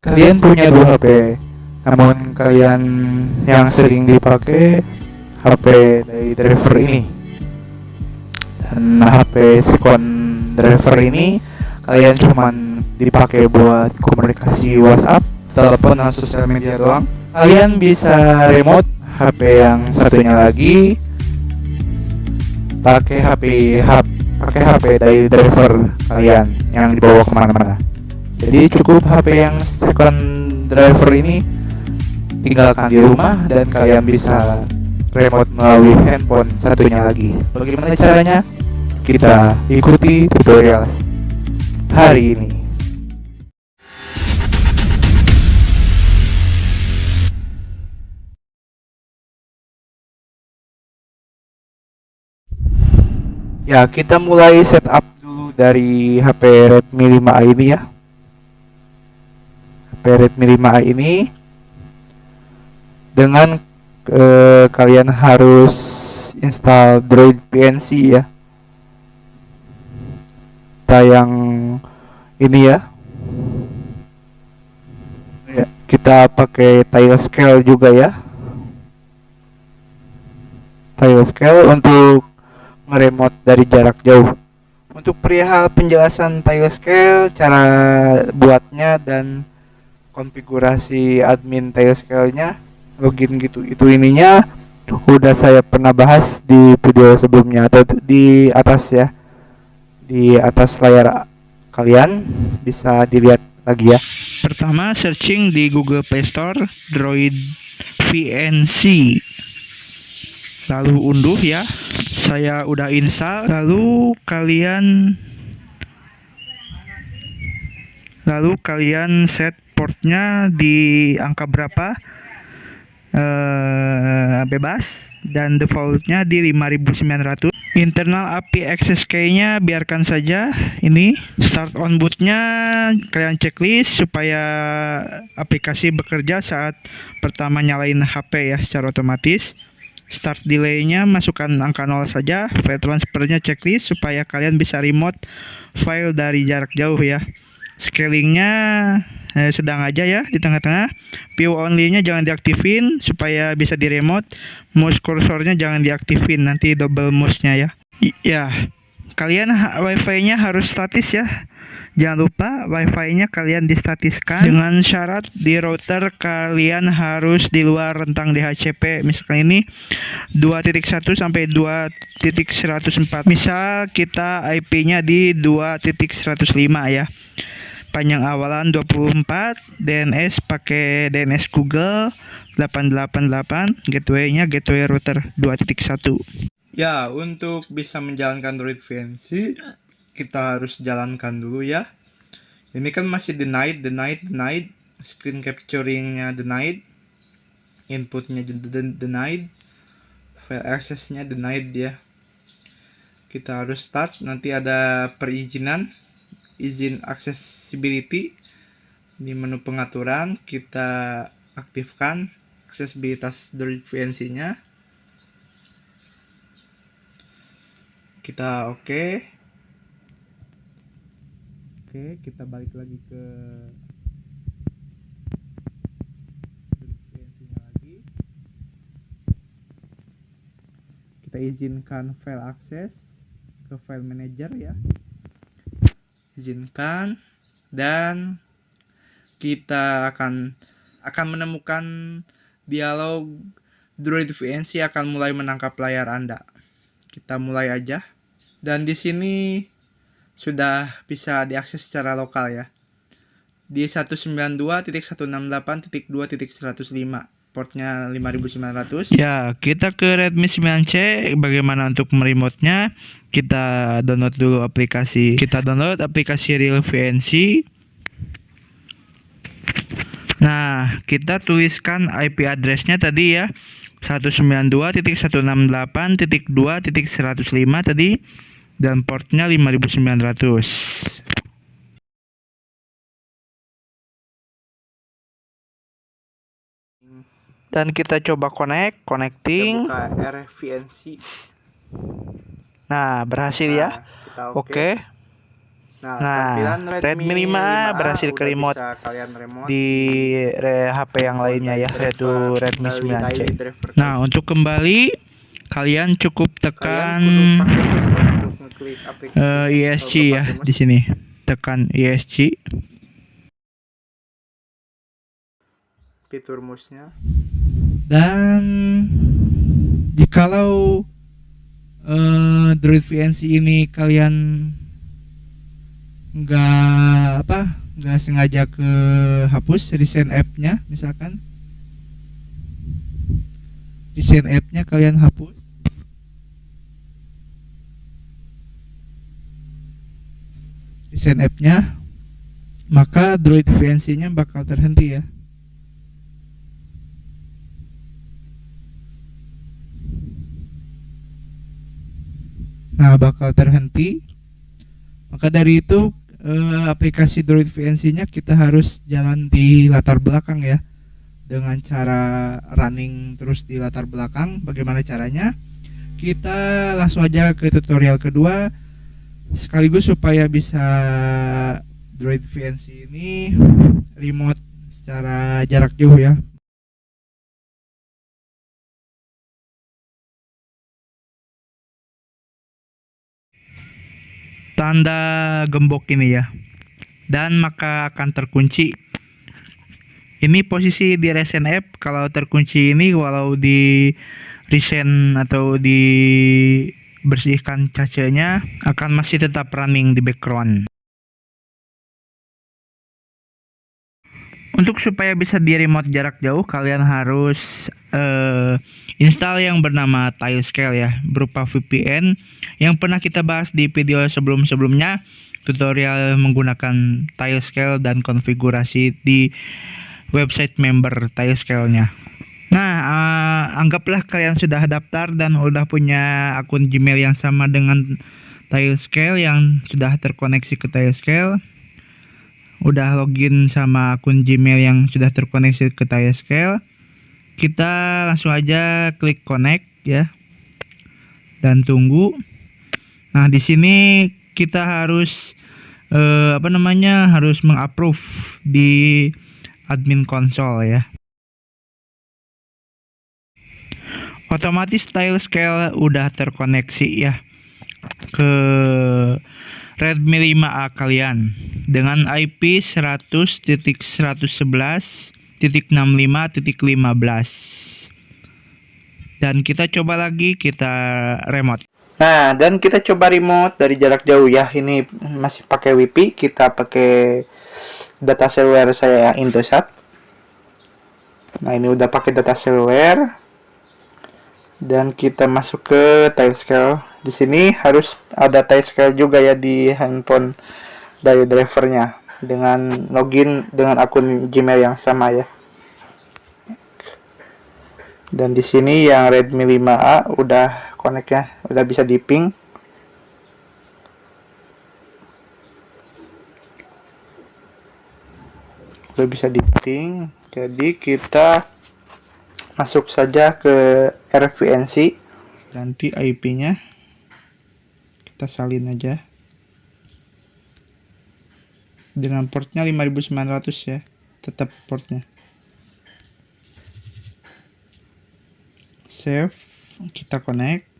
kalian punya dua HP, namun kalian yang sering dipakai HP dari driver ini, dan HP second driver ini kalian cuman dipakai buat komunikasi WhatsApp, telepon, dan sosial media doang. Kalian bisa remote HP yang satunya lagi pakai HP dari driver kalian yang dibawa kemana-mana. Jadi cukup HP yang second driver ini tinggalkan di rumah dan kalian bisa remote melalui handphone satunya lagi. Bagaimana caranya? Kita ikuti tutorial hari ini. Ya, kita mulai setup dulu dari HP Redmi 5A ini ya. HP Redmi 5A ini dengan kalian harus install Droid PNC ya. Yang ini ya. Kita pakai tile scale juga ya. Tile scale untuk nge-remote dari jarak jauh. Untuk perihal penjelasan tile scale, cara buatnya dan konfigurasi admin tile scale-nya, login gitu, itu ininya udah saya pernah bahas di video sebelumnya atau di atas ya, di atas layar kalian bisa dilihat lagi ya. Pertama, searching di Google Play Store Droid VNC, lalu unduh ya. Saya udah install. Lalu kalian set portnya di angka berapa, bebas, dan defaultnya di 5900. Internal API access key-nya biarkan saja. Ini start on bootnya kalian checklist supaya aplikasi bekerja saat pertama nyalain HP ya secara otomatis. Start delay-nya masukkan angka 0 saja. File transfernya checklist supaya kalian bisa remote file dari jarak jauh ya. Scaling-nya sedang aja ya di tengah-tengah. View only-nya jangan diaktifin supaya bisa di remote. Mouse kursornya jangan diaktifin, nanti double mouse-nya ya. Ya, kalian wifi-nya harus statis ya. Jangan lupa wifi-nya kalian distatiskan dengan syarat di router kalian harus di luar rentang DHCP. Misalkan ini 2.1 sampai 2.104. Misal kita IP-nya di 2.105 ya. Panjang awalan 24, DNS pakai DNS Google 888, gateway-nya gateway router 2.1. Ya, untuk bisa menjalankan Droid VNC kita harus jalankan dulu ya. Ini kan masih denied, screen capturing-nya denied, inputnya denied, file access-nya denied ya. Kita harus start, nanti ada perizinan, izin accessibility. Di menu pengaturan kita aktifkan aksesibilitas Droid VNC-nya. Kita oke, kita balik lagi ke VNC-nya lagi. Kita izinkan file access ke file manager ya. Izinkan, dan kita akan menemukan dialog Droid VNC akan mulai menangkap layar Anda. Kita mulai aja. Dan di sini sudah bisa diakses secara lokal ya. Di 192.168.2.105, portnya 5900. Ya, kita ke Redmi 9C. Bagaimana untuk meremote-nya? Kita download dulu aplikasi. Real VNC. Nah, kita tuliskan IP address-nya tadi ya. 192.168.2.105 tadi, dan portnya 5900. Dan kita coba connecting. Kita buka RVNC. Nah, berhasil ya. Kita Oke. Nah, Nah, tampilan Redmi Redmi 5A 5A berhasil ke udah remote bisa kalian remote di HP yang handphone lainnya ya, daily yaitu driver, Redmi daily 9C. driver Nah, untuk kembali kalian cukup kalian tekan kudu pakai mouse ya untuk ngeklik aplikasinya. Kalau ESC nggak ya pakai mouse, di sini. Tekan ESC. fitur mouse-nya. Dan jikalau Droid VNC ini kalian nggak sengaja ke hapus recent app-nya, misalkan recent app-nya kalian hapus, recent app-nya, maka Droid VNC-nya bakal terhenti ya. Nah, bakal terhenti. Maka dari itu aplikasi Droid VNC-nya kita harus jalan di latar belakang ya. Dengan cara running terus di latar belakang. Bagaimana caranya? Kita langsung aja ke tutorial kedua, sekaligus supaya bisa Droid VNC ini remote secara jarak jauh ya. Tanda gembok ini ya, dan maka akan terkunci. Ini posisi di recent app. Kalau terkunci ini, walau di recent atau dibersihkan cacenya, akan masih tetap running di background. Untuk supaya bisa di remote jarak jauh, kalian harus install yang bernama Tailscale ya, berupa VPN yang pernah kita bahas di video sebelum-sebelumnya, tutorial menggunakan Tailscale dan konfigurasi di website member Tailscale-nya. Nah, anggaplah kalian sudah daftar dan udah punya akun Gmail yang sama dengan Tailscale, yang sudah terkoneksi ke Tailscale. Udah login sama akun Gmail yang sudah terkoneksi ke Tailscale, kita langsung aja klik connect ya, dan tunggu. Nah, di sini kita harus harus mengapprove di admin console ya. Otomatis Tailscale udah terkoneksi ya ke Redmi 5A kalian dengan IP 100.111.65.15. Dan kita coba lagi, kita remote. Nah, dan kita coba remote dari jarak jauh ya. Ini masih pakai WiFi, kita pakai data seluler saya Indosat. Nah, ini udah pakai data seluler. Dan kita masuk ke Tailscale. Di sini harus ada Tailscale juga ya di handphone dari drivernya, dengan login dengan akun Gmail yang sama ya. Dan di sini yang Redmi 5A udah connect ya, udah bisa di ping. Udah bisa di ping. Jadi kita masuk saja ke RVNC, ganti IP-nya, kita salin aja dengan portnya 5900 ya, tetap portnya. Save, kita connect.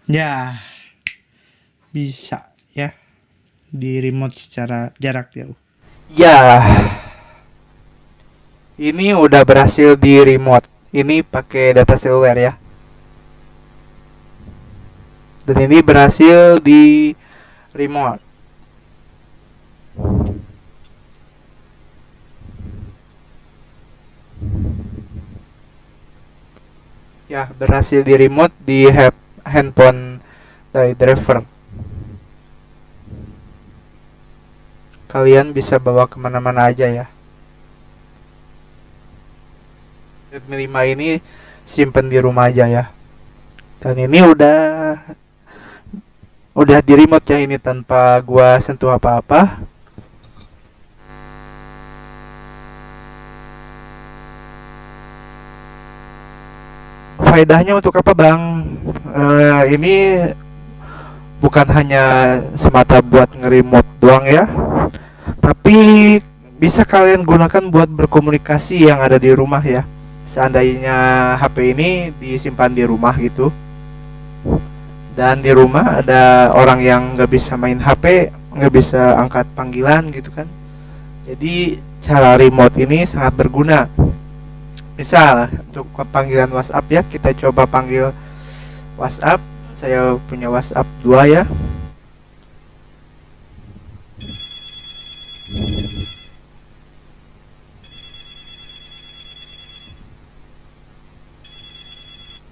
Ya, bisa ya di remote secara jarak jauh. Ya, ini udah berhasil di remote. Ini pakai data seluler ya. Dan ini berhasil di remote. Ya, berhasil di remote di handphone dari driver. Kalian bisa bawa kemana-mana aja ya. Redmi 5 ini simpen di rumah aja ya. Dan ini udah di remote ya, ini tanpa gua sentuh apa-apa. Faedahnya untuk apa bang? Ini bukan hanya semata buat nge-remote doang ya, tapi bisa kalian gunakan buat berkomunikasi yang ada di rumah ya. Seandainya HP ini disimpan di rumah gitu, dan di rumah ada orang yang nggak bisa main HP, nggak bisa angkat panggilan gitu kan. Jadi cara remote ini sangat berguna. Misal untuk panggilan WhatsApp ya, kita coba panggil WhatsApp. Saya punya WhatsApp 2 ya.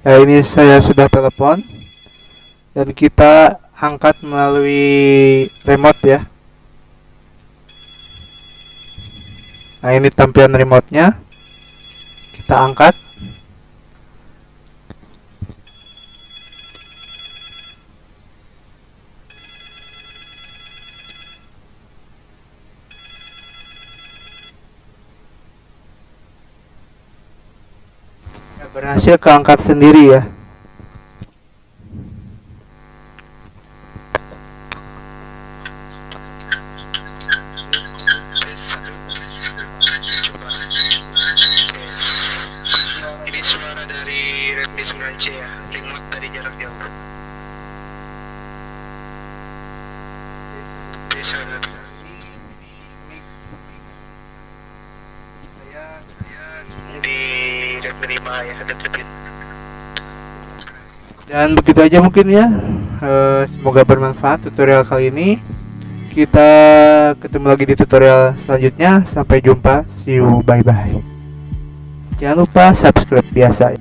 Ya, ini saya sudah telepon dan kita angkat melalui remote ya. Nah, ini tampilan remote-nya. Kita angkat. Ya, berhasil keangkat sendiri ya. Ini suara dari Redmi 9C ya, remote dari jarak jauh. Bisa saya di Redmi 5 ya, deketin. Dan begitu aja mungkin ya. Semoga bermanfaat tutorial kali ini. Kita ketemu lagi di tutorial selanjutnya. Sampai jumpa. See you. Bye bye. Jangan lupa subscribe biasa.